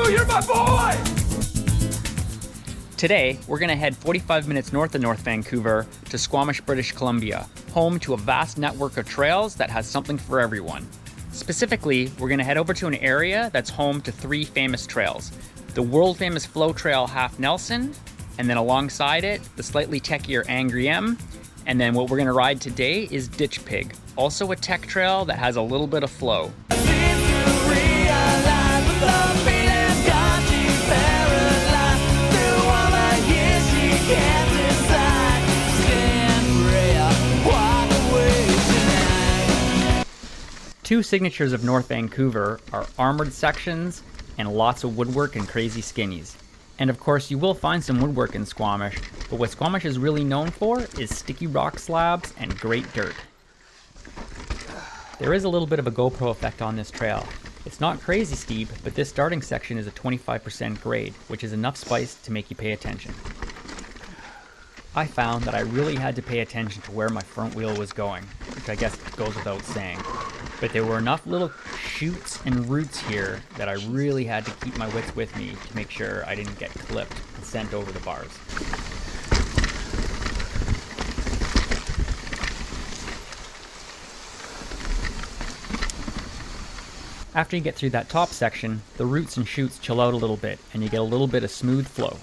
you! You're my boy! Today, we're going to head 45 minutes north of North Vancouver to Squamish, British Columbia, home to a vast network of trails that has something for everyone. Specifically, we're going to head over to an area that's home to 3 famous trails. The world-famous Flow Trail Half Nelson, and then alongside it, the slightly techier Angry M, and then what we're going to ride today is Ditch Pig, also a tech trail that has a little bit of flow. Two signatures of North Vancouver are armored sections and lots of woodwork and crazy skinnies. And of course you will find some woodwork in Squamish, but what Squamish is really known for is sticky rock slabs and great dirt. There is a little bit of a GoPro effect on this trail. It's not crazy steep, but this starting section is a 25% grade, which is enough spice to make you pay attention. I found that I really had to pay attention to where my front wheel was going, which I guess goes without saying. But there were enough little shoots and roots here that I really had to keep my wits with me to make sure I didn't get clipped and sent over the bars. After you get through that top section, the roots and shoots chill out a little bit and you get a little bit of smooth flow.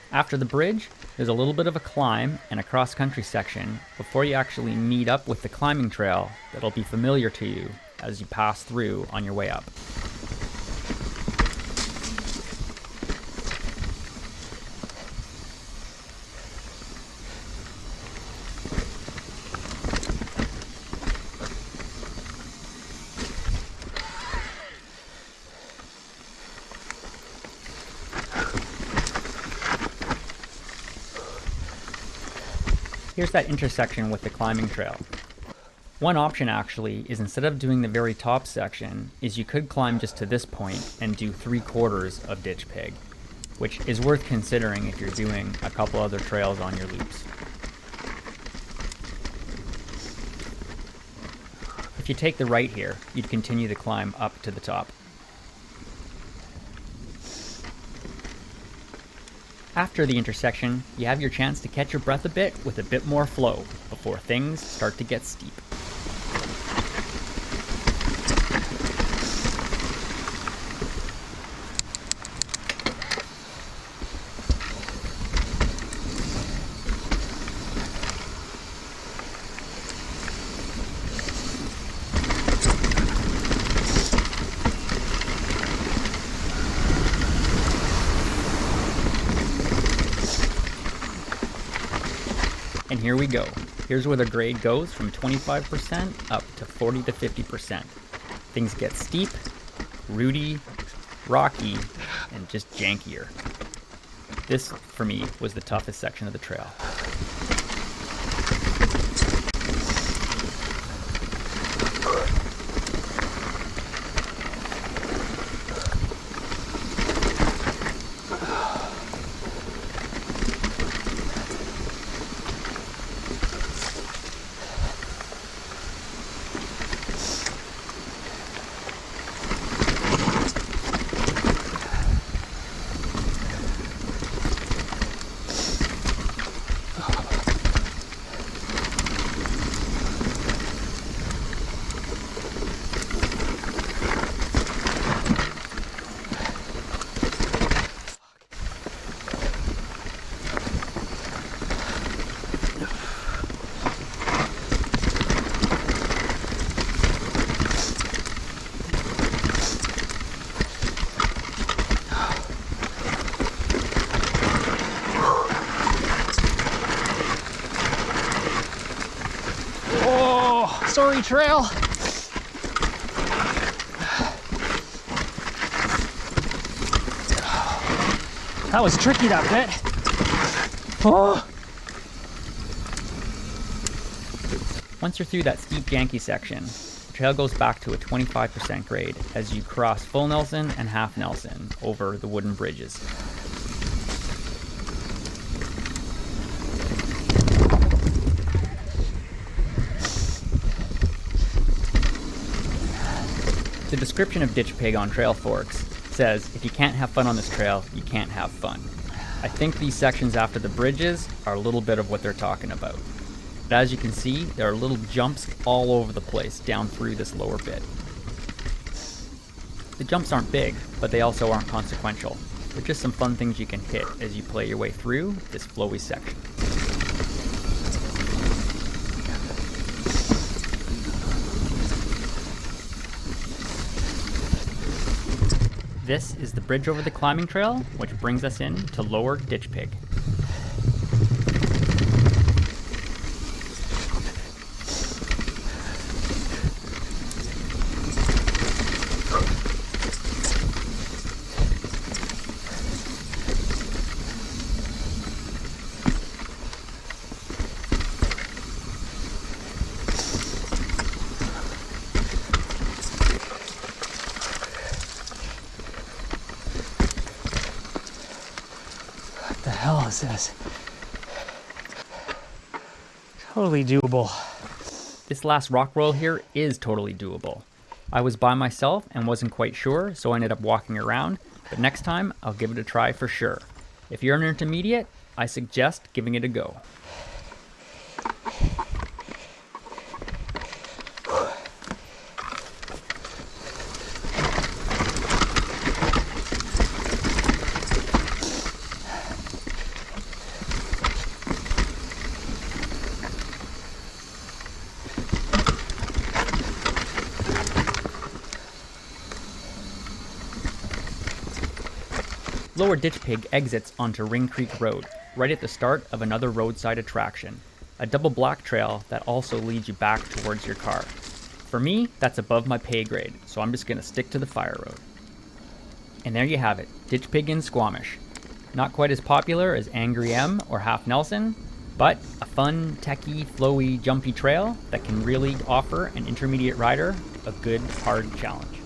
After the bridge, there's a little bit of a climb and a cross-country section before you actually meet up with the climbing trail that'll be familiar to you as you pass through on your way up. Here's that intersection with the climbing trail. One option actually is, instead of doing the very top section, is you could climb just to this point and do 3/4 of Ditch Pig, which is worth considering if you're doing a couple other trails on your loops. If you take the right here, you'd continue the climb up to the top. After the intersection, you have your chance to catch your breath a bit with a bit more flow before things start to get steep. And here we go. Here's where the grade goes from 25% up to 40 to 50%. Things get steep, rooty, rocky, and just jankier. This, for me, was the toughest section of the trail. Sorry, trail. That was tricky, that bit. Oh. Once you're through that steep janky section, trail goes back to a 25% grade as you cross full Nelson and half Nelson over the wooden bridges. The description of Ditch Pig on Trailforks says, if you can't have fun on this trail, you can't have fun. I think these sections after the bridges are a little bit of what they're talking about. But as you can see, there are little jumps all over the place down through this lower bit. The jumps aren't big, but they also aren't consequential. They're just some fun things you can hit as you play your way through this flowy section. This is the bridge over the climbing trail, which brings us in to Lower Ditch Pig. What the hell is this? Totally doable. This last rock roll here is totally doable. I was by myself and wasn't quite sure, so I ended up walking around, but next time I'll give it a try for sure. If you're an intermediate, I suggest giving it a go. Lower Ditch Pig exits onto Ring Creek Road, right at the start of another roadside attraction, a double black trail that also leads you back towards your car. For me, that's above my pay grade, so I'm just going to stick to the fire road. And there you have it, Ditch Pig in Squamish. Not quite as popular as Angry M or Half Nelson, but a fun, techy, flowy, jumpy trail that can really offer an intermediate rider a good, hard challenge.